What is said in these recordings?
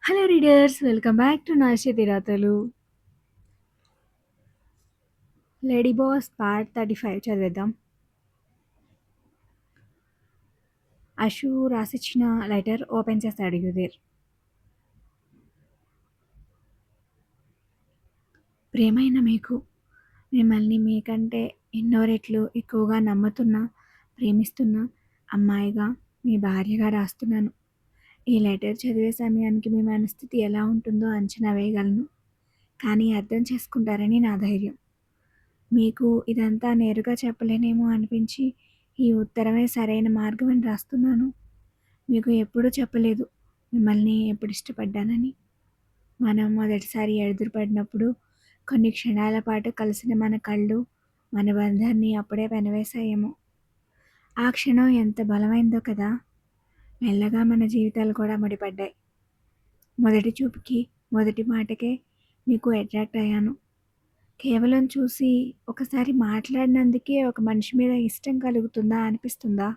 Hello readers, welcome back to నాశతి రాతలు. Lady boss part 35 చదివేద్దాం. అశు రాసిచ్చిన లెటర్ ఓపెన్ చేస్తాడు యుధీర్. ప్రేమైన మీకు, మిమ్మల్ని మీకంటే ఎన్నో రెట్లు ఎక్కువగా నమ్ముతున్నా, ప్రేమిస్తున్నా అమ్మాయిగా, మీ భార్యగా రాస్తున్నాను. ఈ లెటర్ చదివే సమయానికి మీ మనస్థితి ఎలా ఉంటుందో అంచనా వేయగలను, కానీ అర్థం చేసుకుంటారని నా ధైర్యం. మీకు ఇదంతా నేరుగా చెప్పలేనేమో అనిపించి ఈ ఉత్తరమే సరైన మార్గం అని రాస్తున్నాను. మీకు ఎప్పుడూ చెప్పలేదు మిమ్మల్ని ఎప్పుడు ఇష్టపడ్డానని. మనం మొదటిసారి ఎదురుపడినప్పుడు కొన్ని క్షణాల పాటు కలిసిన మన కళ్ళు మన బంధాన్ని అప్పుడే పెనవేశాయేమో. ఆ క్షణం ఎంత బలమైందో కదా. మెల్లగా మన జీవితాలు కూడా ముడిపడ్డాయి. మొదటి చూపుకి, మొదటి మాటకే మీకు అట్రాక్ట్ అయ్యాను. కేవలం చూసి ఒకసారి మాట్లాడినందుకే ఒక మనిషి మీద ఇష్టం కలుగుతుందా అనిపిస్తుందా?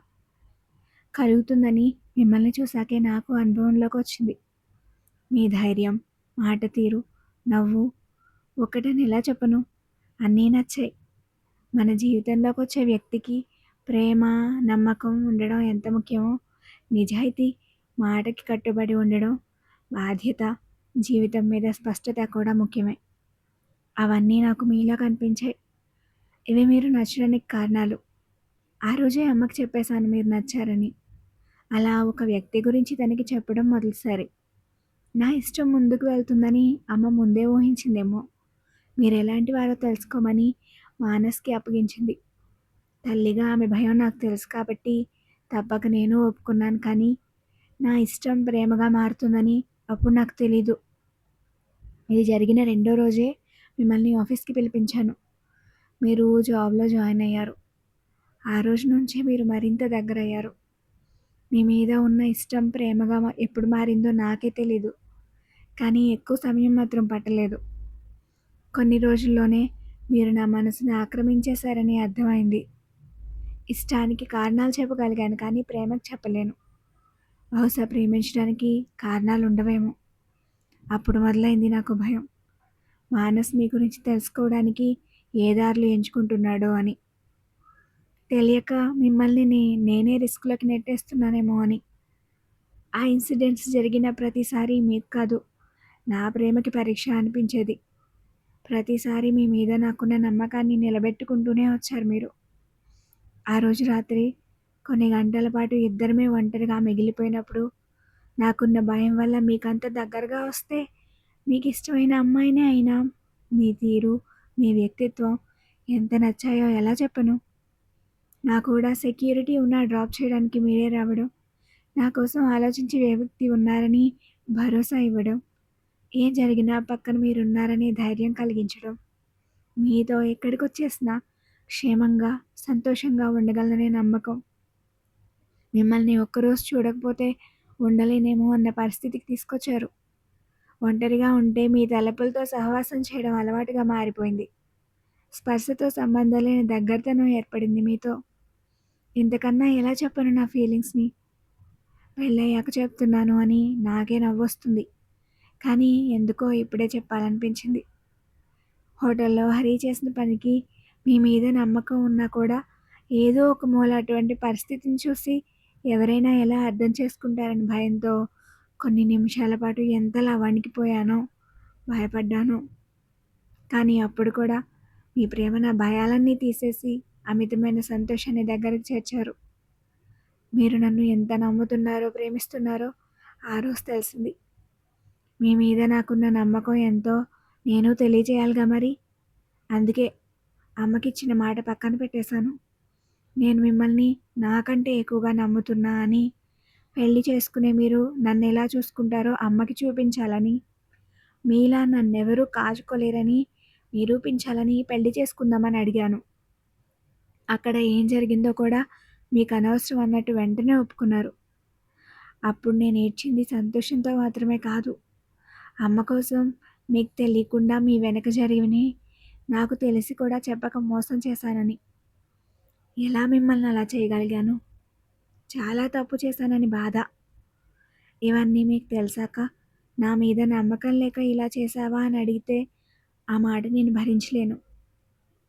కలుగుతుందని మిమ్మల్ని చూసాకే నాకు అనుభవంలోకి వచ్చింది. మీ ధైర్యం, మాట తీరు, నవ్వు, ఒకటని ఎలా చెప్పను, అన్నీ నచ్చాయి. మన జీవితంలోకి వచ్చే వ్యక్తికి ప్రేమ, నమ్మకం ఉండడం ఎంత ముఖ్యమో, నిజాయితీ, మాటకి కట్టుబడి ఉండడం, బాధ్యత, జీవితం మీద స్పష్టత కూడా ముఖ్యమే. అవన్నీ నాకు మీలో కనిపించాయి. ఇవి మీరు నచ్చడానికి కారణాలు. ఆ రోజే అమ్మకి చెప్పేశాను మీరు నచ్చారని. అలా ఒక వ్యక్తి గురించి తనకి చెప్పడం మొదటిసారి. నా ఇష్టం ముందుకు వెళ్తుందని అమ్మ ముందే ఊహించిందేమో. మీరు ఎలాంటి వారో తెలుసుకోమని మానస్కి అప్పగించింది. తల్లిగా ఆమె భయం నాకు తెలుసు కాబట్టి తప్పక నేను ఒప్పుకున్నాను. కానీ నా ఇష్టం ప్రేమగా మారుతుందని అప్పుడు నాకు తెలీదు. ఇది జరిగిన రెండో రోజే మిమ్మల్ని ఆఫీస్కి పిలిపించాను. మీరు జాబ్లో జాయిన్ అయ్యారు. ఆ రోజు నుంచే మీరు మరింత దగ్గరయ్యారు. మీ మీద ఉన్న ఇష్టం ప్రేమగా ఎప్పుడు మారిందో నాకే తెలీదు. కానీ ఎక్కువ సమయం మాత్రం పట్టలేదు. కొన్ని రోజుల్లోనే మీరు నా మనసుని ఆక్రమించేశారని అర్థమైంది. ఇష్టానికి కారణాలు చెప్పగలిగాను కానీ ప్రేమకు చెప్పలేను. బహుశా ప్రేమించడానికి కారణాలు ఉండవేమో. అప్పుడు మొదలైంది నాకు భయం. మానస్ మీ గురించి తెలుసుకోవడానికి ఏ దారులు ఎంచుకుంటున్నాడో అని. తెలియక మిమ్మల్ని నేనే రిస్క్లోకి నెట్టేస్తున్నానేమో అని. ఆ ఇన్సిడెంట్స్ జరిగిన ప్రతిసారి మీకు కాదు, నా ప్రేమకి పరీక్ష అనిపించేది. ప్రతిసారి మీ మీద నాకున్న నమ్మకాన్ని నిలబెట్టుకుంటూనే వచ్చారు మీరు. ఆ రోజు రాత్రి కొన్ని గంటల పాటు ఇద్దరమే ఒంటరిగా మిగిలిపోయినప్పుడు నాకున్న భయం వల్ల మీకంత దగ్గరగా వస్తే మీకు ఇష్టమైన అమ్మాయినే అయినా మీ తీరు, మీ వ్యక్తిత్వం ఎంత నచ్చాయో ఎలా చెప్పను. నా కూడా సెక్యూరిటీ ఉన్న డ్రాప్ చేయడానికి మీరే రావడం, నా కోసం ఆలోచించే వ్యక్తి ఉన్నారని భరోసా ఇవ్వడం, ఏం జరిగినా పక్కన మీరున్నారని ధైర్యం కలిగించడం, మీతో ఎక్కడికొచ్చేసినా క్షేమంగా, సంతోషంగా ఉండగలననే నమ్మకం. మిమ్మల్ని ఒక్కరోజు చూడకపోతే ఉండలేనేమో అన్న పరిస్థితికి తీసుకొచ్చారు. ఒంటరిగా ఉంటే మీ తలపులతో సహవాసం చేయడం అలవాటుగా మారిపోయింది. స్పర్శతో సంబంధం లేని దగ్గరతనం ఏర్పడింది మీతో. ఇంతకన్నా ఎలా చెప్పను నా ఫీలింగ్స్ని. పెళ్ళయ్యాక చెప్తున్నాను అని నాకే నవ్వొస్తుంది. కానీ ఎందుకో ఇప్పుడే చెప్పాలనిపించింది. హోటల్లో హరి చేసిన పనికి మీ మీద నమ్మకం ఉన్నా కూడా ఏదో ఒక మూల అటువంటి పరిస్థితిని చూసి ఎవరైనా ఎలా అర్థం చేసుకుంటారని భయంతో కొన్ని నిమిషాల పాటు ఎంతలా వణికిపోయానో, భయపడ్డాను. కానీ అప్పుడు కూడా మీ ప్రేమ నా భయాలన్నీ తీసేసి అమితమైన సంతోషాన్ని దగ్గరకు చేర్చారు. మీరు నన్ను ఎంత నమ్ముతున్నారో, ప్రేమిస్తున్నారో ఆ రోజు తెలిసింది. మీ మీద నాకున్న నమ్మకం ఎంతో నేను తెలియజేయాలిగా మరి. అందుకే అమ్మకిచ్చిన మాట పక్కన పెట్టేశాను. నేను మిమ్మల్ని నాకంటే ఎక్కువగా నమ్ముతున్నా అని, పెళ్లి చేసుకునే మీరు నన్ను ఎలా చూసుకుంటారో అమ్మకి చూపించాలని, మీలా నన్నెవరూ కాచుకోలేరని నిరూపించాలని పెళ్లి చేసుకుందామని అడిగాను. అక్కడ ఏం జరిగిందో కూడా మీకు అనవసరం అన్నట్టు వెంటనే ఒప్పుకున్నారు. అప్పుడు నేను ఏడ్చింది సంతోషంతో మాత్రమే కాదు, అమ్మ కోసం మీకు తెలియకుండా మీ వెనక జరిగిని నాకు తెలిసి కూడా చెప్పక మోసం చేశానని. ఎలా మిమ్మల్ని అలా చేయగలిగాను? చాలా తప్పు చేశానని బాధ. ఇవన్నీ మీకు తెలిసాక నా మీద నమ్మకం లేక ఇలా చేశావా అని అడిగితే ఆ మాట నేను భరించలేను.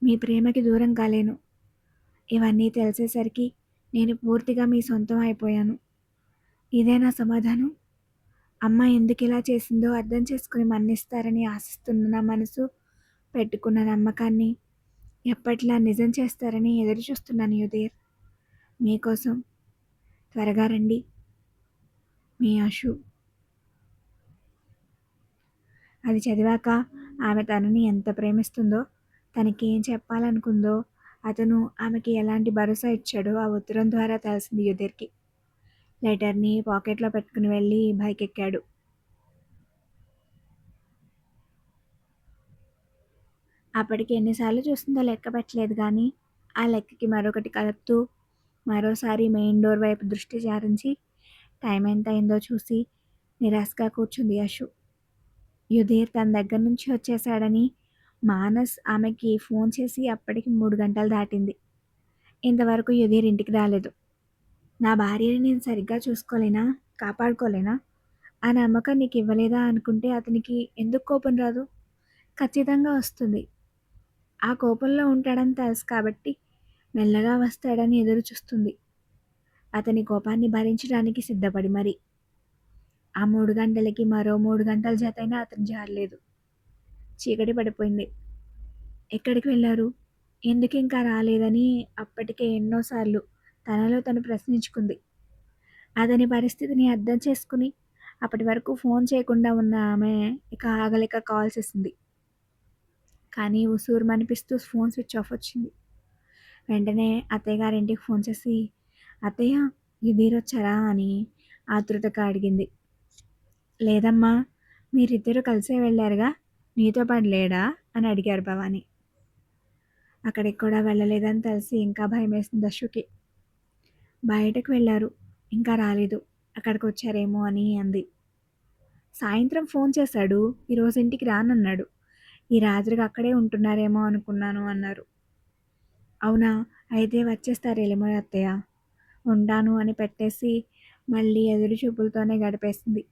మీ ప్రేమకి దూరం కాలేను. ఇవన్నీ తెలిసేసరికి నేను పూర్తిగా మీ సొంతం అయిపోయాను. ఇదేనా సమాధానం? అమ్మ ఎందుకిలా చేసిందో అర్థం చేసుకుని మన్నిస్తారని ఆశిస్తున్న నా మనసు పెట్టుకున్న నమ్మకాన్ని ఎప్పట్లా నిజం చేస్తారని ఎదురుచూస్తున్నాను యుధీర్. మీకోసం. త్వరగా రండి. మీ అషు. అది చదివాక ఆమె తనని ఎంత ప్రేమిస్తుందో, తనకి ఏం చెప్పాలనుకుందో, అతను ఆమెకి ఎలాంటి భరోసా ఇచ్చాడో ఆ ఉత్తరం ద్వారా తెలిసింది యుధీర్‌కి. లెటర్‌ని పాకెట్‌లో పెట్టుకుని వెళ్ళి బైకెక్కాడు. అప్పటికి ఎన్నిసార్లు చూసిందో లెక్క పెట్టలేదు గానీ, ఆ లెక్కకి మరొకటి కలుపుతూ మరోసారి మెయిన్ డోర్ వైపు దృష్టి సారించి టైం ఎంతయిందో చూసి నిరాశగా కూర్చుంది అషు. యుధీర్ తన దగ్గర నుంచి వచ్చేశాడని మానస్ ఆమెకి ఫోన్ చేసి అప్పటికి 3 గంటలు దాటింది. ఇంతవరకు యుధీర్ ఇంటికి రాలేదు. నా భార్యని నేను సరిగ్గా చూసుకోలేనా? కాపాడుకోలేనా? ఆ నమ్మకం నీకివ్వలేదా అనుకుంటే అతనికి ఎందుకు కోపం రాదు? ఖచ్చితంగా వస్తుంది. ఆ కోపంలో ఉంటాడని తెలుసు కాబట్టి మెల్లగా వస్తాడని ఎదురు చూస్తుంది. అతని కోపాన్ని భరించడానికి సిద్ధపడి మరి. ఆ 3 గంటలకి మరో 3 గంటల జతైనా అతను జారలేదు. చీకటి పడిపోయింది. ఎక్కడికి వెళ్లారు? ఎందుకింకా రాలేదని అప్పటికే ఎన్నోసార్లు తనలో తను ప్రశ్నించుకుంది. అతని పరిస్థితిని అర్థం చేసుకుని అప్పటి వరకు ఫోన్ చేయకుండా ఉన్న ఆమె ఇక ఆగలేక కాల్ చేసింది. కానీ ఉసూరుమనిపిస్తూ ఫోన్ స్విచ్ ఆఫ్ వచ్చింది. వెంటనే అత్తయ్య గారింటికి ఫోన్ చేసి, అత్తయ్య యుధీరొచ్చారా అని ఆతృతగా అడిగింది. లేదమ్మా, మీరిద్దరూ కలిసే వెళ్ళారుగా, నీతో పాటు లేడా అని అడిగారు భవాని. అక్కడికి కూడా వెళ్ళలేదని తెలిసి ఇంకా భయమేసింది అశుకి. బయటకు వెళ్ళారు, ఇంకా రాలేదు, అక్కడికి వచ్చారేమో అని అంది. సాయంత్రం ఫోన్ చేశాడు, ఈరోజు ఇంటికి రానన్నాడు. ఈ రాత్రికి అక్కడే ఉంటున్నారేమో అనుకున్నాను అన్నారు. అవునా, అయితే వచ్చేస్తారేమో అత్తయ్య. ఉంటాను అని పెట్టేసి మళ్ళీ ఎదురు చూపులతోనే గడిపేసింది.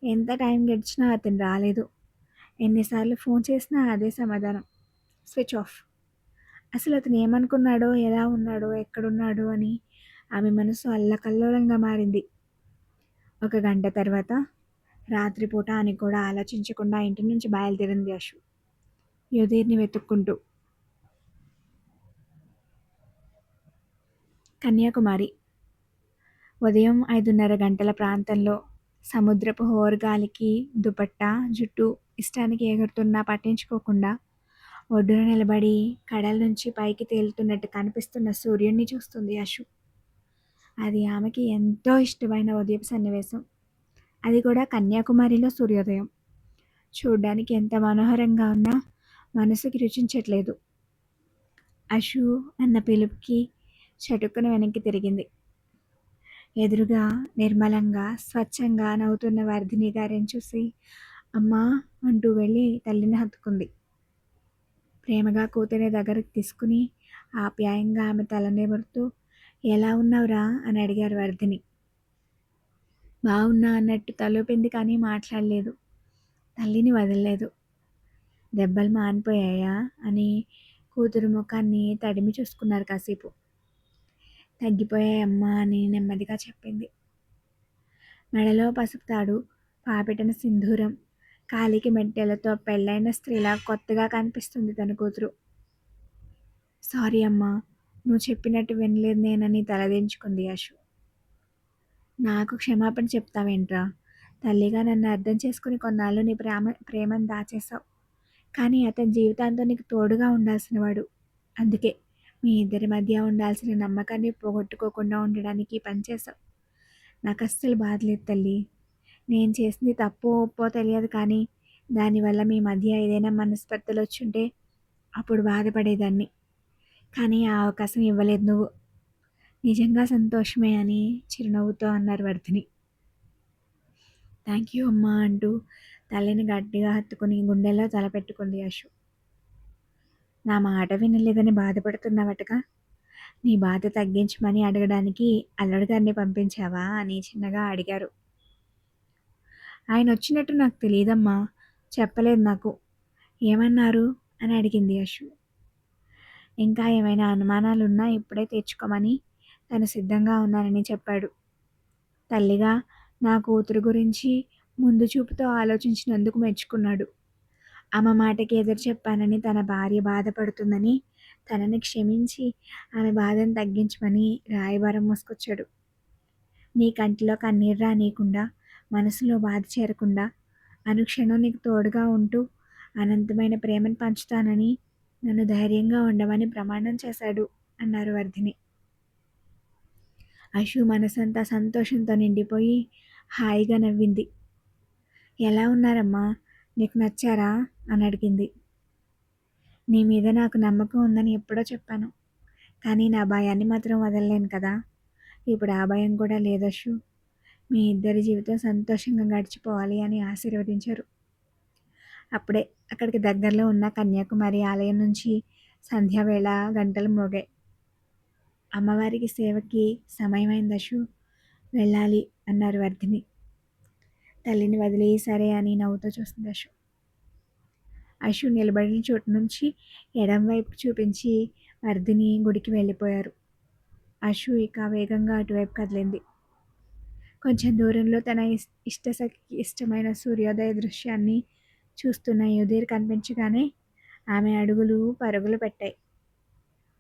ఎంత టైం గడిచినా అతను రాలేదు. ఎన్నిసార్లు ఫోన్ చేసినా అదే సమాధానం, స్విచ్ ఆఫ్. అసలు అతను ఏమనుకున్నాడో, ఎలా ఉన్నాడో, ఎక్కడున్నాడో అని ఆమె మనసు అల్లకల్లోలంగా మారింది. 1 గంట తర్వాత రాత్రిపూట అని కూడా ఆలోచించకుండా ఇంటి నుంచి బయలుదేరింది అశు, యుధీర్ని వెతుక్కుంటూ. కన్యాకుమారి. ఉదయం 5:30 గంటల ప్రాంతంలో సముద్రపు హోరుగాలికి దుపట్టా, జుట్టు ఇష్టానికి ఎగురుతున్నా పట్టించుకోకుండా ఒడ్డున నిలబడి కడల నుంచి పైకి తేలుతున్నట్టు కనిపిస్తున్న సూర్యుడిని చూస్తుంది అశు. అది ఆమెకి ఎంతో ఇష్టమైన ఉదయపు సన్నివేశం. అది కూడా కన్యాకుమారిలో సూర్యోదయం. చూడ్డానికి ఎంత మనోహరంగా ఉన్నా మనసుకి రుచించట్లేదు. అశు అన్న పిలుపుకి చటుక్కున వెనక్కి తిరిగింది. ఎదురుగా నిర్మలంగా స్వచ్ఛంగా నవ్వుతున్న వర్ధిని గారిని చూసి అమ్మా అంటూ వెళ్ళి తల్లిని హత్తుకుంది. ప్రేమగా కూతురి దగ్గరకు తీసుకుని ఆప్యాయంగా ఆమె తల నిమురుతూ ఎలా ఉన్నావురా అని అడిగారు వర్ధిని. బాగున్నా అన్నట్టు తలూపింది కానీ మాట్లాడలేదు. తల్లిని వదలలేదు. దెబ్బలు మానిపోయాయా అని కూతురు ముఖాన్ని తడిమి చూసుకున్నారు కాసేపు. తగ్గిపోయాయమ్మా అని నెమ్మదిగా చెప్పింది. మెడలో పసుపు తాడు, పాపిటన సింధూరం, కాలికి మెట్టెలతో పెళ్ళైన స్త్రీలా కొత్తగా కనిపిస్తుంది తన కూతురు. సారీ అమ్మా, నువ్వు చెప్పినట్టు వినలేదు నేనని తలదించుకుంది అశు. నాకు క్షమాపణ చెప్తావేంట్రా? తల్లిగా నన్ను అర్థం చేసుకుని కొన్నాళ్ళు నీ ప్రేమను దాచేశావు. కానీ అతని జీవితాంతం నీకు తోడుగా ఉండాల్సినవాడు. అందుకే మీ ఇద్దరి మధ్య ఉండాల్సిన నమ్మకాన్ని పోగొట్టుకోకుండా ఉండడానికి పనిచేశావు. నాకు అస్సలు బాధలేదు తల్లి. నేను చేసింది తప్పో ఒప్పో తెలియదు కానీ దానివల్ల మీ మధ్య ఏదైనా మనస్పర్ధలు వచ్చుంటే అప్పుడు బాధపడేదాన్ని. కానీ ఆ అవకాశం ఇవ్వలేదు నువ్వు. నిజంగా సంతోషమే అని చిరునవ్వుతో అన్నారు వర్ధిని. థ్యాంక్ యూ అమ్మా అంటూ తల్లిని గట్టిగా హత్తుకుని గుండెల్లో తలపెట్టుకుంది అశు. నా మాట వినలేదని బాధపడుతున్నావటగా? నీ బాధ తగ్గించమని అడగడానికి అల్లుడు గారిని పంపించావా అని చిన్నగా అడిగారు. ఆయనొచ్చినట్టు నాకు తెలీదమ్మా. చెప్పలేదు నాకు. ఏమన్నారు? అని అడిగింది అషు. ఇంకా ఏమైనా అనుమానాలున్నా ఇప్పుడే తీర్చుకోమని తను సిద్ధంగా ఉన్నానని చెప్పాడు. తల్లిగా నా కూతురు గురించి ముందు చూపుతో ఆలోచించినందుకు మెచ్చుకున్నాడు. ఆమె మాటకి ఎదురు చెప్పానని తన భార్య బాధపడుతుందని తనని క్షమించి ఆమె బాధను తగ్గించమని రాయబారం మోసుకొచ్చాడు. నీ కంటిలో కన్నీరు రానీయకుండా, మనసులో బాధ చేరకుండా, అనుక్షణం నీకు తోడుగా ఉంటూ అనంతమైన ప్రేమను పంచుతానని నన్ను ధైర్యంగా ఉండమని ప్రమాణం చేశాడు అన్నారు వర్ధిని. అషు మనసంతా సంతోషంతో నిండిపోయి హాయిగా నవ్వింది. ఎలా ఉన్నారమ్మా? నీకు నచ్చారా? అని అడిగింది. నీ మీద నాకు నమ్మకం ఉందని ఎప్పుడో చెప్పాను. కానీ నా భయాన్ని మాత్రం వదలలేను కదా. ఇప్పుడు ఆ భయం కూడా లేదషు. మీ ఇద్దరి జీవితం సంతోషంగా గడిచిపోవాలి అని ఆశీర్వదించారు. అప్పుడే అక్కడికి దగ్గరలో ఉన్న కన్యాకుమారి ఆలయం నుంచి సంధ్యావేళ గంటలు మోగాయి. అమ్మవారికి సేవకి సమయమైంది అషు, వెళ్ళాలి అన్నారు వర్ధిని. తల్లిని వదిలి సరే అని నవ్వుతో చూస్తుంది అషు. అషు నిలబడిన చోటు నుంచి ఎడం వైపుకు చూపించి వర్ధిని గుడికి వెళ్ళిపోయారు. అషు ఇక వేగంగా అటువైపు కదిలింది. కొంచెం దూరంలో తన ఇష్టసఖికి ఇష్టమైన సూర్యోదయ దృశ్యాన్ని చూస్తున్న యుధీర్ కనిపించగానే ఆమె అడుగులు పరుగులు పెట్టాయి.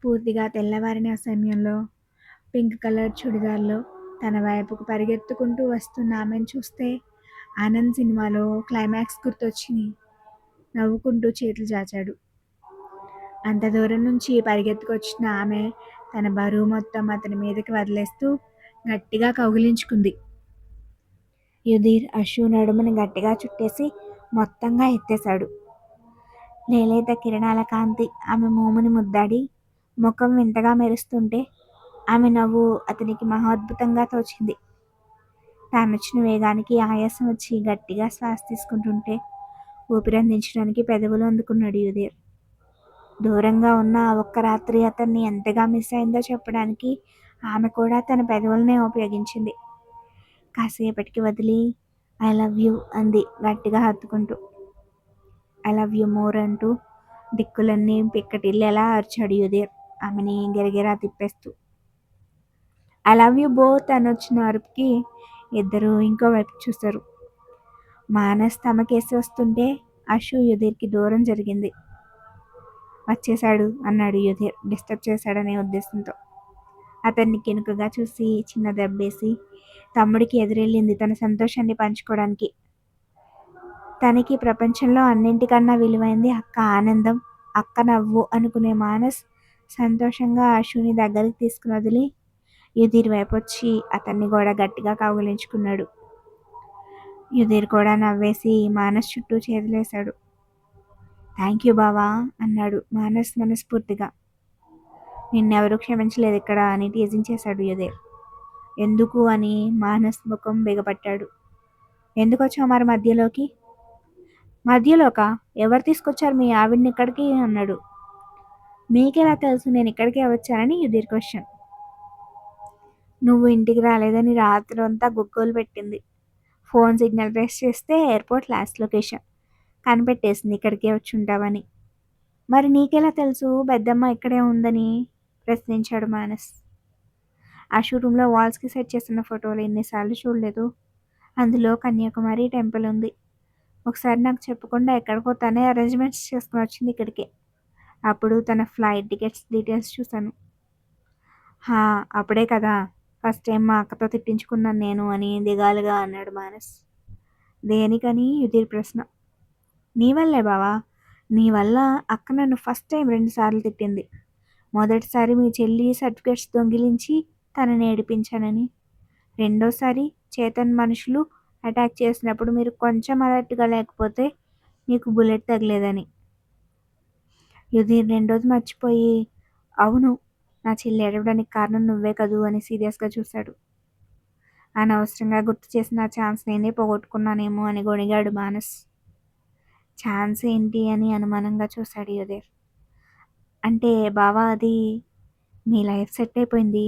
పూర్తిగా తెల్లవారిన సమయంలో పింక్ కలర్ చుడిదార్లో తన వైపుకు పరిగెత్తుకుంటూ వస్తున్న ఆమెను చూస్తే ఆనంద్ సినిమాలో క్లైమాక్స్ గుర్తొచ్చింది. నవ్వుకుంటూ చేతులు చాచాడు. అంత దూరం నుంచి పరిగెత్తుకొచ్చిన ఆమె తన బరువు మొత్తం అతని మీదకి వదిలేస్తూ గట్టిగా కౌగిలించుకుంది. యుధీర్ అషు నడుముని గట్టిగా చుట్టేసి మొత్తంగా ఎత్తేశాడు. లేలేత కిరణాల కాంతి ఆమె మోముని ముద్దాడి ముఖం వింతగా మెరుస్తుంటే ఆమె నవ్వు అతనికి మహోద్భుతంగా తోచింది. తానొచ్చిన వేగానికి ఆయాసం వచ్చి గట్టిగా శ్వాస తీసుకుంటుంటే ఊపిరందించడానికి పెదవులు అందుకున్నాడు యుధీర్. దూరంగా ఉన్న ఆ ఒక్క రాత్రి అతన్ని ఎంతగా మిస్ అయిందో చెప్పడానికి ఆమె కూడా తన పెదవులనే ఉపయోగించింది. కాసేపటికి వదిలి ఐ లవ్ యూ అంది గట్టిగా హత్తుకుంటూ. ఐ లవ్ యూ మోర్ అంటూ దిక్కులన్నీ పిక్కటిల్లేలా అరిచాడు యుధీర్ ఆమెని గిరగిరా తిప్పేస్తూ. ఐ లవ్ యూ బోత్ అని వచ్చిన అరుపుకి ఇద్దరు ఇంకో వైపు చూశారు. మానస్ తమకేసి వస్తుంటే అషు యుధీర్కి దూరం జరిగింది. వచ్చేశాడు అన్నాడు యుధీర్ డిస్టర్బ్ చేశాడనే ఉద్దేశంతో. అతన్ని కినుకగా చూసి చిన్న దెబ్బేసి తమ్ముడికి ఎదురెళ్ళింది తన సంతోషాన్ని పంచుకోవడానికి. తనకి ప్రపంచంలో అన్నింటికన్నా విలువైంది అక్క ఆనందం, అక్క నవ్వు అనుకునే మానస్ సంతోషంగా అషుని దగ్గరికి తీసుకుని వదిలి యుధీర్ వైపు వచ్చి అతన్ని కూడా గట్టిగా కౌగిలించుకున్నాడు. యుధీర్ కూడా నవ్వేసి మానస్ చుట్టూ చేతులేశాడు. థ్యాంక్ యూ బావా అన్నాడు మానస్ మనస్ఫూర్తిగా. నిన్నెవరూ క్షమించలేదు ఇక్కడ అని టీజింగ్ చేశాడు యుధీర్. ఎందుకు అని మానస్ ముఖం బిగపట్టాడు. ఎందుకు వచ్చావు మరి మధ్యలోకి? మధ్యలోకా? ఎవరు తీసుకొచ్చారు మీ ఆవిడ్ని ఇక్కడికి అన్నాడు. మీకెలా తెలుసు నేను ఇక్కడికే వచ్చానని యుధీర్ క్వశ్చన్. నువ్వు ఇంటికి రాలేదని రాత్రంతా గుగ్గోలు పెట్టింది. ఫోన్ సిగ్నల్ ప్రెస్ చేస్తే ఎయిర్పోర్ట్ లాస్ట్ లొకేషన్ కనిపెట్టేసింది ఇక్కడికే వచ్చి ఉంటావని. మరి నీకెలా తెలుసు పెద్దమ్మ ఇక్కడే ఉందని ప్రశ్నించాడు మానస్. ఆ షోరూంలో వాల్స్కి సెట్ చేస్తున్న ఫోటోలు ఎన్నిసార్లు చూడలేదు. అందులో కన్యాకుమారి టెంపుల్ ఉంది. ఒకసారి నాకు చెప్పకుండా ఎక్కడికో తనే అరేంజ్మెంట్స్ చేసుకుని వచ్చింది ఇక్కడికి. అప్పుడు తన ఫ్లైట్ టికెట్స్ డీటెయిల్స్ చూశాను. హా అప్పుడే కదా ఫస్ట్ టైం మా అక్కతో తిట్టించుకున్నాను నేను అని దిగాలుగా అన్నాడు మానస్. దేనికని యుధీర్ ప్రశ్న. నీ వల్లే బావా. నీ వల్ల అక్క నన్ను ఫస్ట్ టైం 2 సార్లు తిట్టింది. మొదటిసారి మీ చెల్లి సర్టిఫికేట్స్ దొంగిలించి తనని ఏడిపించానని, రెండోసారి చేతన్ మనుషులు అటాక్ చేసినప్పుడు మీరు కొంచెం అలర్ట్గా లేకపోతే నీకు బుల్లెట్ తగిలేదని. యుధీర్ రెండోది మర్చిపోయి అవును నా చెల్లి ఏడవడానికి కారణం నువ్వే కదూ అని సీరియస్గా చూశాడు. అనవసరంగా గుర్తు చేసిన ఛాన్స్ నేనే పోగొట్టుకున్నానేమో అని గొణిగాడు మానస్. ఛాన్స్ ఏంటి అని అనుమానంగా చూశాడు యుధీర్. అంటే బావా అది మీ లైఫ్ సెట్ అయిపోయింది,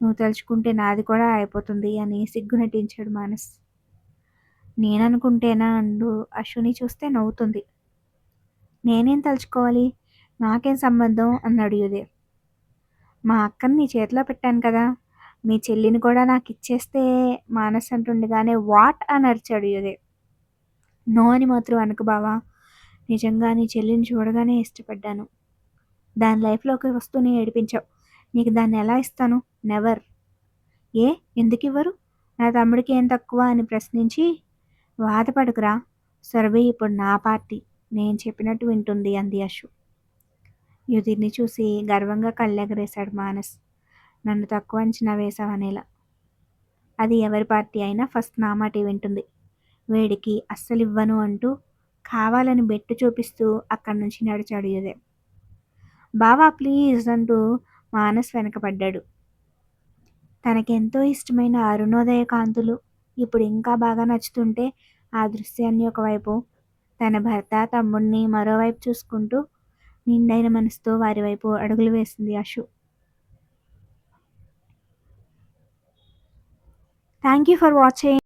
నువ్వు తలుచుకుంటే నాది కూడా అయిపోతుంది అని సిగ్గు నటించాడు మానస్. నేననుకుంటేనా అంటూ అశ్వుని చూస్తే నవ్వుతుంది. నేనేం తలుచుకోవాలి? నాకేం సంబంధం అన్నాడు యుధి. మా అక్కని నీ చేతిలో పెట్టాను కదా! మీ చెల్లిని కూడా నాకిచ్చేస్తే మానస్ అంటుండగానే వాట్ అని అరిచాడు యుధి. నో అని మాత్రం అనకు బావా. నిజంగా నీ చెల్లిని చూడగానే ఇష్టపడ్డాను. దాని లైఫ్‌లోకి వస్తూనే ఏడిపించావు. నీకు దాన్ని ఎలా ఇస్తాను? నెవర్. ఏ ఎందుకివ్వరు? నా తమ్ముడికి ఏం తక్కువ అని ప్రశ్నించి బాధపడకురా. సురభి ఇప్పుడు నా పార్టీ. నేను చెప్పినట్టు వింటుంది అంది అశు. యుధిని చూసి గర్వంగా కళ్ళెగరేశాడు మానస్. నన్ను తక్కువ అంచనా వేశావనేలా. అది ఎవరి పార్టీ అయినా ఫస్ట్ నా మాటే వింటుంది. వేడికి అస్సలివ్వను అంటూ కావాలని బెట్టు చూపిస్తూ అక్కడి నుంచి నడిచాడు యుధి. బావా ప్లీజ్ అంటూ మానస్ వెనకపడ్డాడు. తనకెంతో ఇష్టమైన అరుణోదయ కాంతులు ఇప్పుడు ఇంకా బాగా నచ్చుతుంటే ఆ దృశ్యాన్ని ఒకవైపు, తన భర్త తమ్ముడిని మరోవైపు చూసుకుంటూ నిండైన మనసుతో వారి వైపు అడుగులు వేసింది Ashu. Thank you for watching.